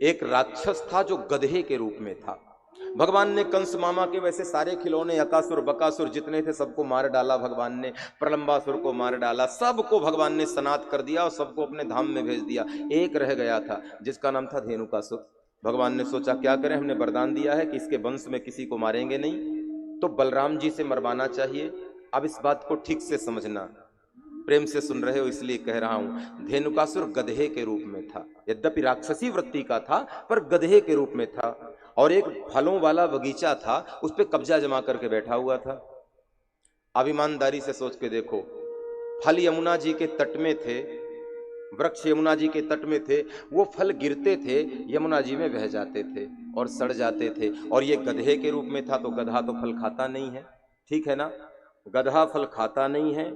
एक राक्षस था जो गधे के रूप में था। भगवान ने कंस मामा के वैसे सारे खिलौने, अकासुर बकासुर जितने थे सबको मार डाला भगवान ने, प्रलंबासुर को मार डाला, सबको भगवान ने सनात कर दिया और सबको अपने धाम में भेज दिया। एक रह गया था जिसका नाम था धेनुकासुर। भगवान ने सोचा क्या करें, हमने वरदान दिया है कि इसके वंश में किसी को मारेंगे नहीं, तो बलराम जी से मरवाना चाहिए। अब इस बात को ठीक से समझना, प्रेम से सुन रहे हो इसलिए कह रहा हूं। धेनुकासुर गधे के रूप में था, यद्यपि राक्षसी वृत्ति का था पर गधे के रूप में था, और एक फलों वाला बगीचा था, उस पर कब्जा जमा करके बैठा हुआ था। अब ईमानदारी से सोच के देखो, फल यमुना जी के तट में थे, वृक्ष यमुना जी के तट में थे, वो फल गिरते थे यमुना जी में बह जाते थे और सड़ जाते थे, और ये गधे के रूप में था। तो गधा तो फल खाता नहीं है, ठीक है ना, गधा फल खाता नहीं है,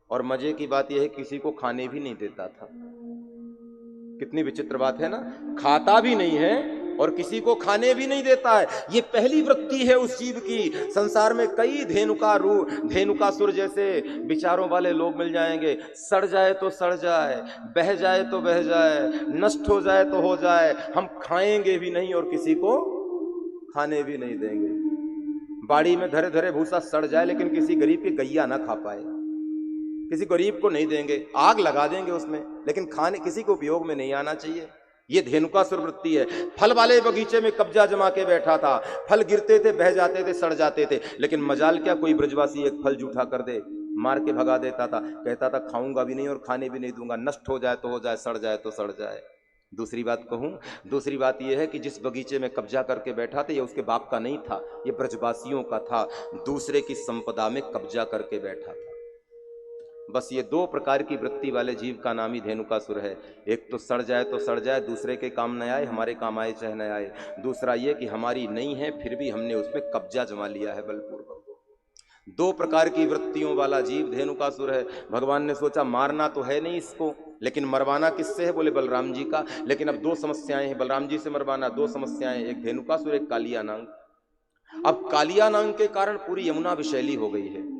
और मजे की बात यह है किसी को खाने भी नहीं देता था। कितनी विचित्र बात है ना, खाता भी नहीं है और किसी को खाने भी नहीं देता है। ये पहली वृत्ति है उस जीव की। संसार में कई धेनुकासुर जैसे विचारों वाले लोग मिल जाएंगे। सड़ जाए तो सड़ जाए, बह जाए तो बह जाए, नष्ट हो जाए तो हो जाए, हम खाएंगे भी नहीं और किसी को खाने भी नहीं देंगे। बाड़ी में धरे धरे भूसा सड़ जाए लेकिन किसी गरीब की गैया ना खा पाए, किसी गरीब को नहीं देंगे, आग लगा देंगे उसमें, लेकिन खाने किसी को उपयोग में नहीं आना चाहिए। ये धेनुकासुर वृत्ति है। फल वाले बगीचे में कब्जा जमा के बैठा था, फल गिरते थे, बह जाते थे, सड़ जाते थे, लेकिन मजाल क्या कोई ब्रजवासी एक फल जूठा कर दे, मार के भगा देता था, कहता था खाऊंगा भी नहीं और खाने भी नहीं दूंगा, नष्ट हो जाए तो हो जाए, सड़ जाए तो सड़ जाए। दूसरी बात कहूं, दूसरी बात यह है कि जिस बगीचे में कब्जा करके बैठा था ये उसके बाप का नहीं था, ये ब्रजवासियों का था, दूसरे की संपदा में कब्जा करके बैठा था। बस ये दो प्रकार की वृत्ति वाले जीव का नाम ही धेनुकासुर है। एक तो सड़ जाए तो सड़ जाए, दूसरे के काम न आए, हमारे काम आए चाहे न आए। दूसरा ये कि हमारी नहीं है फिर भी हमने उसमें कब्जा जमा लिया है बलपूर्वक। दो प्रकार की वृत्तियों वाला जीव धेनुकासुर है। भगवान ने सोचा मारना तो है नहीं इसको, लेकिन मरवाना किससे है, बोले बलराम जी का। लेकिन अब दो समस्याएं हैं, बलराम जी से मरवाना, दो समस्याएं, एक धेनुकासुर, एक कालिया नांग। अब कालिया नांग के कारण पूरी यमुना विषैली हो गई है।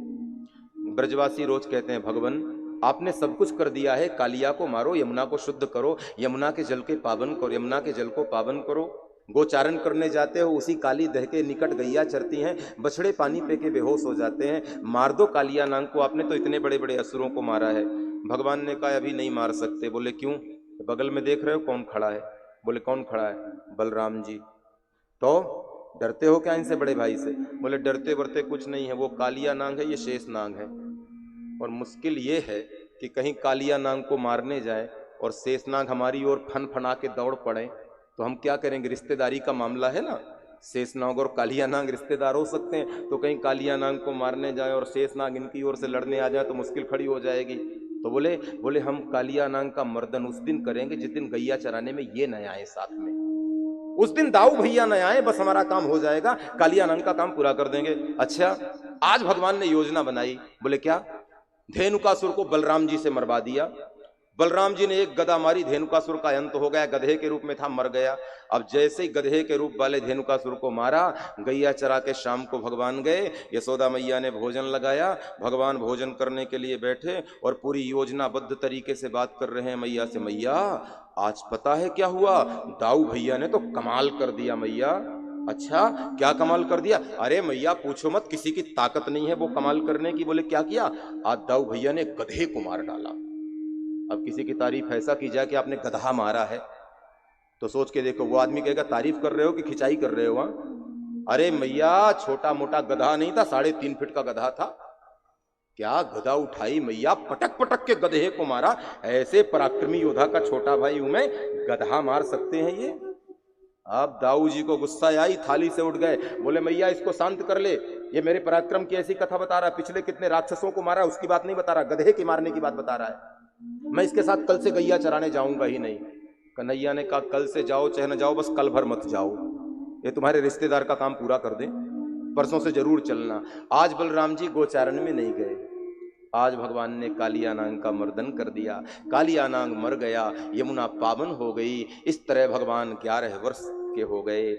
ब्रजवासी रोज कहते हैं भगवान आपने सब कुछ कर दिया है, कालिया को मारो, यमुना को शुद्ध करो, यमुना के जल के पावन करो, यमुना के जल को पावन करो। गोचारण करने जाते हो, उसी काली दह के निकट गैया चरती हैं, बछड़े पानी पे के बेहोश हो जाते हैं, मार दो कालिया नांग को, आपने तो इतने बड़े बड़े असुरों को मारा है। भगवान ने कहा अभी नहीं मार सकते। बोले क्यों? बगल में देख रहे हो कौन खड़ा है? बोले कौन खड़ा है? बलराम जी। तो डरते हो क्या इनसे, बड़े भाई से? बोले डरते वरते कुछ नहीं है, वो कालिया नांग है, ये शेष नांग है, और मुश्किल ये है कि कहीं कालिया नांग को मारने जाए और शेषनाग हमारी ओर फन फना के दौड़ पड़े तो हम क्या करेंगे? रिश्तेदारी का मामला है ना, शेषनाग और कालिया नांग रिश्तेदार हो सकते हैं, तो कहीं कालिया नांग को मारने जाए और शेषनाग इनकी ओर से लड़ने आ जाए तो मुश्किल खड़ी हो जाएगी। तो बोले हम कालिया नांग का मर्दन उस दिन करेंगे जिस दिन गैया चराने में ये न आए साथ में, उस दिन दाऊ भैया न आए, बस हमारा काम हो जाएगा, कालिया नांग का काम पूरा कर देंगे। अच्छा, आज भगवान ने योजना बनाई। बोले क्या? धेनुकासुर को बलराम जी से मरवा दिया। बलराम जी ने एक गदा मारी, धेनुकासुर का अंत हो गया, गधे के रूप में था, मर गया। अब जैसे ही गधे के रूप वाले धेनुकासुर को मारा, गैया चरा के शाम को भगवान गए, यशोदा मैया ने भोजन लगाया, भगवान भोजन करने के लिए बैठे और पूरी योजनाबद्ध तरीके से बात कर रहे हैं मैया से, मैया आज पता है क्या हुआ? दाऊ भैया ने तो कमाल कर दिया मैया। अच्छा क्या कमाल कर दिया? अरे मैया पूछो मत, किसी की ताकत नहीं है वो कमाल करने की। बोले क्या किया? आज दाऊ भैया ने गधे को मार डाला। अब किसी की तारीफ ऐसा की जाए कि आपने गधा मारा है, तो सोच के देखो, वो आदमी कहेगा तारीफ कर रहे हो कि खिंचाई कर रहे हो? अरे मैया छोटा मोटा गधा नहीं था, 3.5 फीट का गधा था। क्या गधा उठाई मैया, पटक पटक के गधे को मारा। ऐसे पराक्रमी योद्धा का छोटा भाई हूं मैं, गधा मार सकते हैं ये? अब दाऊ जी को गुस्सा आई, थाली से उठ गए। बोले मैया इसको शांत कर ले, ये मेरे पराक्रम की ऐसी कथा बता रहा है, पिछले कितने राक्षसों को मारा उसकी बात नहीं बता रहा, गधे के मारने की बात बता रहा है। मैं इसके साथ कल से गैया चराने जाऊंगा ही नहीं। कन्हैया ने कहा कल से जाओ चाहे न जाओ, बस कल भर मत जाओ, ये तुम्हारे रिश्तेदार का काम पूरा कर दे, परसों से जरूर चलना। आज बलराम जी गोचारण में नहीं गए, आज भगवान ने कालिया नांग का मर्दन कर दिया, कालिया नांग मर गया, यमुना पावन हो गई। इस तरह भगवान 11 वर्ष के हो गए।